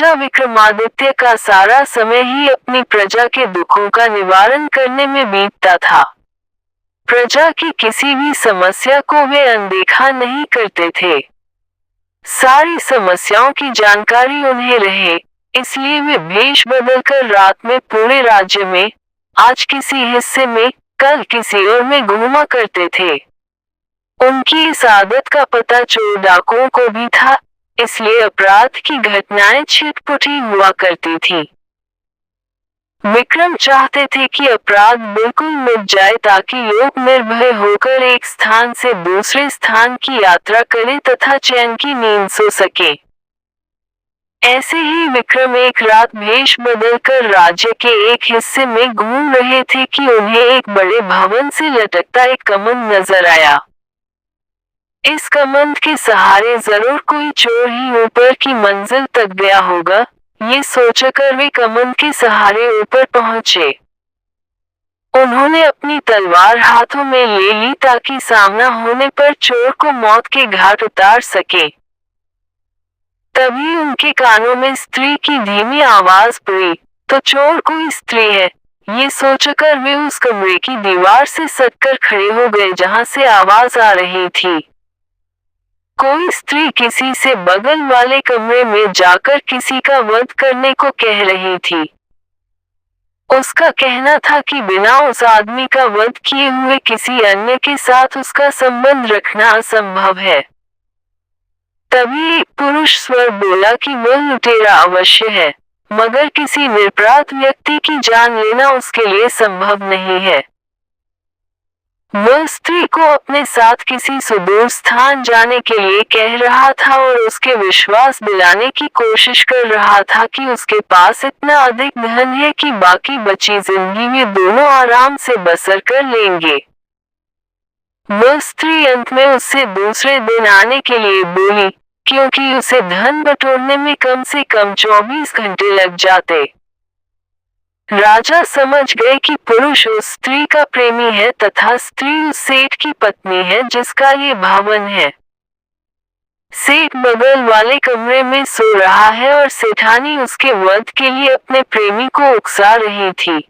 राजा विक्रमादित्य का सारा समय ही अपनी प्रजा के दुखों का निवारण करने में बीतता था। प्रजा की किसी भी समस्या को वे अनदेखा नहीं करते थे। सारी समस्याओं की जानकारी उन्हें रहे, इसलिए वे भेष बदलकर रात में पूरे राज्य में, आज किसी हिस्से में, कल किसी और में घूमा करते थे। उनकी इस आदत का पता चोर डाकुओं को भी था, इसलिए अपराध की घटनाएं छिटपुटी हुआ करती थी। विक्रम चाहते थे कि अपराध बिल्कुल मिट जाए ताकि लोग निर्भय होकर एक स्थान से दूसरे स्थान की यात्रा करें तथा चैन की नींद सो सके। ऐसे ही विक्रम एक रात भेष बदलकर राज्य के एक हिस्से में घूम रहे थे कि उन्हें एक बड़े भवन से लटकता एक कमंद नजर आया। इस कमंद के सहारे जरूर कोई चोर ही ऊपर की मंजिल तक गया होगा, ये सोचकर वे कमंद के सहारे ऊपर पहुंचे। उन्होंने अपनी तलवार हाथों में ले ली ताकि सामना होने पर चोर को मौत के घाट उतार सके। तभी उनके कानों में स्त्री की धीमी आवाज पड़ी, तो चोर कोई स्त्री है। ये सोचकर वे उस कमरे की दीवार से सटकर खड़े हो गए जहां से आवाज आ रही थी। कोई स्त्री किसी से बगल वाले कमरे में जाकर किसी का वध करने को कह रही थी। उसका कहना था कि बिना उस आदमी का वध किए हुए किसी अन्य के साथ उसका संबंध रखना असंभव है। तभी एक पुरुष स्वर बोला कि वह लुटेरा अवश्य है, मगर किसी निरपराध व्यक्ति की जान लेना उसके लिए संभव नहीं है। वह स्त्री को अपने साथ किसी सुदूर स्थान जाने के लिए कह रहा था और उसके विश्वास दिलाने की कोशिश कर रहा था कि उसके पास इतना अधिक धन है कि बाकी बची जिंदगी में दोनों आराम से बसर कर लेंगे। वह स्त्री अंत में उससे दूसरे दिन आने के लिए बोली, क्योंकि उसे धन बटोरने में कम से कम 24 घंटे लग जाते। राजा समझ गए कि पुरुष उस स्त्री का प्रेमी है तथा स्त्री उस सेठ की पत्नी है जिसका ये भवन है। सेठ बगल वाले कमरे में सो रहा है और सेठानी उसके वध के लिए अपने प्रेमी को उकसा रही थी।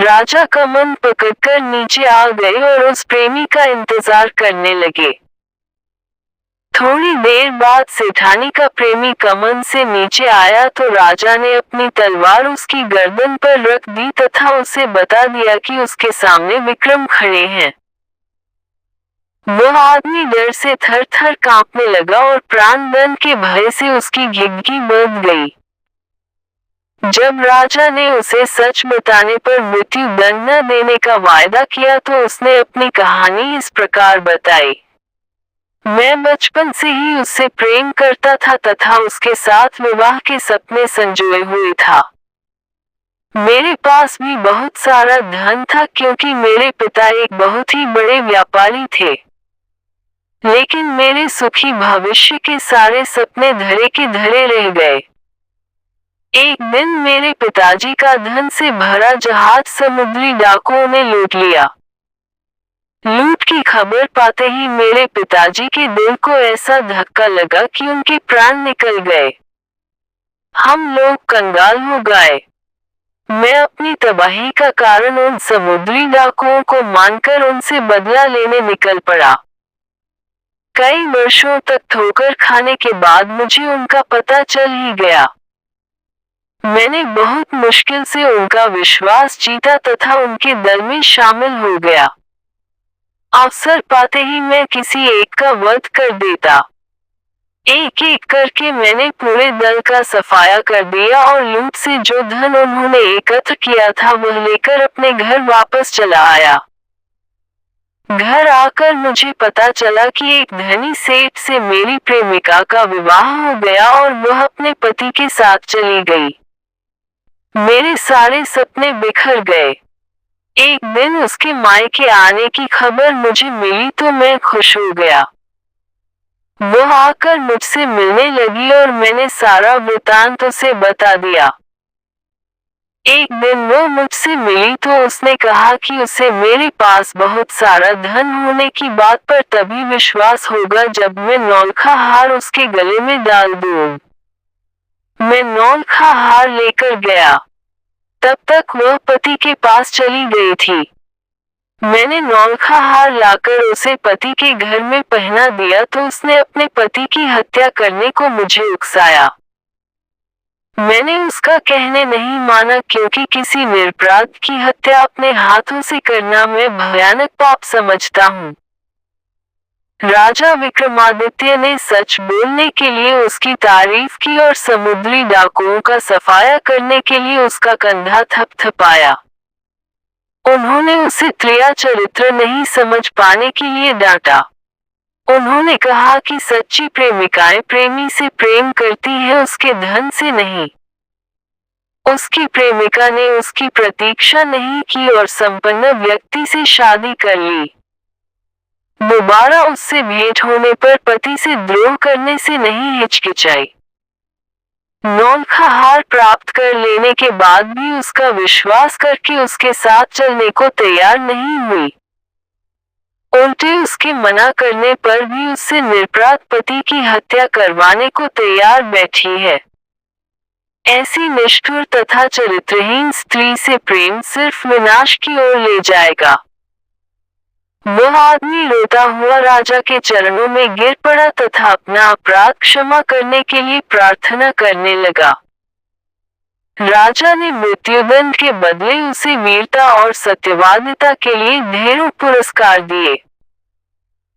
राजा कमंद पकड़कर नीचे आ गए और उस प्रेमी का इंतजार करने लगे। थोड़ी देर बाद सेठानी का प्रेमी कमंद से नीचे आया तो राजा ने अपनी तलवार उसकी गर्दन पर रख दी तथा उसे बता दिया कि उसके सामने विक्रम खड़े हैं। वह आदमी डर से थर-थर कांपने लगा और प्राणदंड के भय से उसकी घिघी बढ़ गई। जब राजा ने उसे सच बताने पर मृत्यु दंड न देने का वायदा किया तो उसने अपनी कहानी इस प्रकार बताई। मैं बचपन से ही उससे प्रेम करता था तथा उसके साथ विवाह के सपने संजोए हुए था। मेरे पास भी बहुत सारा धन था क्योंकि मेरे पिता एक बहुत ही बड़े व्यापारी थे। लेकिन मेरे सुखी भविष्य के सारे सपने धरे के धरे रह गए। एक दिन मेरे पिताजी का धन से भरा जहाज समुद्री डाकुओं ने लूट लिया। लूट की खबर पाते ही मेरे पिताजी के दिल को ऐसा धक्का लगा कि उनके प्राण निकल गए। हम लोग कंगाल हो गए। मैं अपनी तबाही का कारण उन समुद्री डाकुओं को मानकर उनसे बदला लेने निकल पड़ा। कई वर्षों तक ठोकर खाने के बाद मुझे उनका पता चल ही गया। मैंने बहुत मुश्किल से उनका विश्वास जीता तथा उनके दल में शामिल हो गया। अवसर पाते ही मैं किसी एक का वध कर देता। एक एक करके मैंने पूरे दल का सफाया कर दिया और लूट से जो धन उन्होंने एकत्र किया था वह लेकर अपने घर वापस चला आया। घर आकर मुझे पता चला कि एक धनी सेठ से मेरी प्रेमिका का विवाह हो गया और वह अपने पति के साथ चली गई। मेरे सारे सपने बिखर गए। एक दिन उसके मायके आने की खबर मुझे मिली तो मैं खुश हो गया। वह आकर मुझसे मिलने लगी और मैंने सारा वृतांत उसे बता दिया। एक दिन वो मुझसे मिली तो उसने कहा कि उसे मेरे पास बहुत सारा धन होने की बात पर तभी विश्वास होगा जब मैं नौलखा हार उसके गले में डाल दूं। मैं नौलखा हार लेकर गया। तब तक वह पति के पास चली गई थी। मैंने नौलखा हार लाकर उसे पति के घर में पहना दिया तो उसने अपने पति की हत्या करने को मुझे उकसाया। मैंने उसका कहने नहीं माना क्योंकि किसी निरपराध की हत्या अपने हाथों से करना मैं भयानक पाप समझता हूँ। राजा विक्रमादित्य ने सच बोलने के लिए उसकी तारीफ की और समुद्री डाकुओं का सफाया करने के लिए उसका कंधा थपथपाया। उन्होंने उसे त्रिया चरित्र नहीं समझ पाने के लिए डांटा। उन्होंने कहा कि सच्ची प्रेमिकाएं प्रेमी से प्रेम करती है, उसके धन से नहीं। उसकी प्रेमिका ने उसकी प्रतीक्षा नहीं की और संपन्न व्यक्ति से शादी कर ली। दोबारा उससे भेंट होने पर पति से द्रोह करने से नहीं हिचकिचाई। नौलखा हार प्राप्त कर लेने के बाद भी उसका विश्वास करके उसके साथ चलने को तैयार नहीं हुई। उल्टे उसके मना करने पर भी उससे निरपराध पति की हत्या करवाने को तैयार बैठी है। ऐसी निष्ठुर तथा चरित्रहीन स्त्री से प्रेम सिर्फ विनाश की ओर ले जाएगा। वह आदमी रोता हुआ राजा के चरणों में गिर पड़ा तथा अपना अपराध क्षमा करने के लिए प्रार्थना करने लगा। राजा ने मृत्युदंड के बदले उसे वीरता और सत्यवादिता के लिए ढेरों पुरस्कार दिए।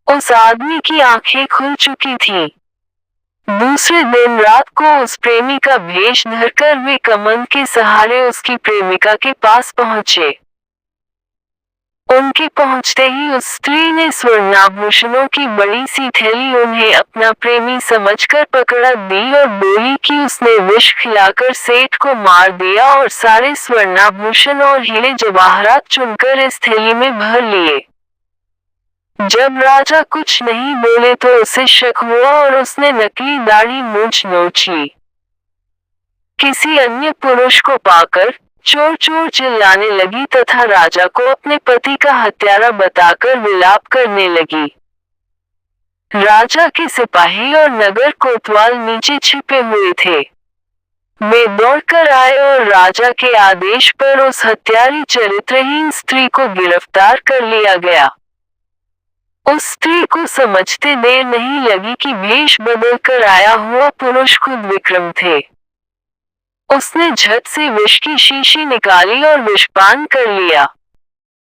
उस आदमी की आंखें खुल चुकी थीं। दूसरे दिन रात को उस प्रेमी का भेष धरकर वे कमंद के सहारे उसकी प्रेमिका के पास पहुंचे। उनके पहुंचते ही उस स्त्री ने स्वर्णाभूषणों की बड़ी सी थैली उन्हें अपना प्रेमी समझकर पकड़ा दी और बोली कि उसने विष खिलाकर सेठ को मार दिया और सारे स्वर्णाभूषण और हीरे जवाहरात चुनकर इस थैली में भर लिए। जब राजा कुछ नहीं बोले तो उसे शक हुआ और उसने नकली दाढ़ी मूंछ नोच ली। किसी अन्य पुरुष को पाकर चोर चोर चिल्लाने लगी तथा राजा को अपने पति का हत्यारा बताकर विलाप करने लगी। राजा के सिपाही और नगर कोतवाल नीचे छिपे हुए थे। वे दौड़कर आए और राजा के आदेश पर उस हत्यारी चरित्रहीन स्त्री को गिरफ्तार कर लिया गया। उस स्त्री को समझते देर नहीं लगी कि वेश बदलकर आया हुआ पुरुष खुद विक्रम थे। उसने झट से विष की शीशी निकाली और विषपान कर लिया।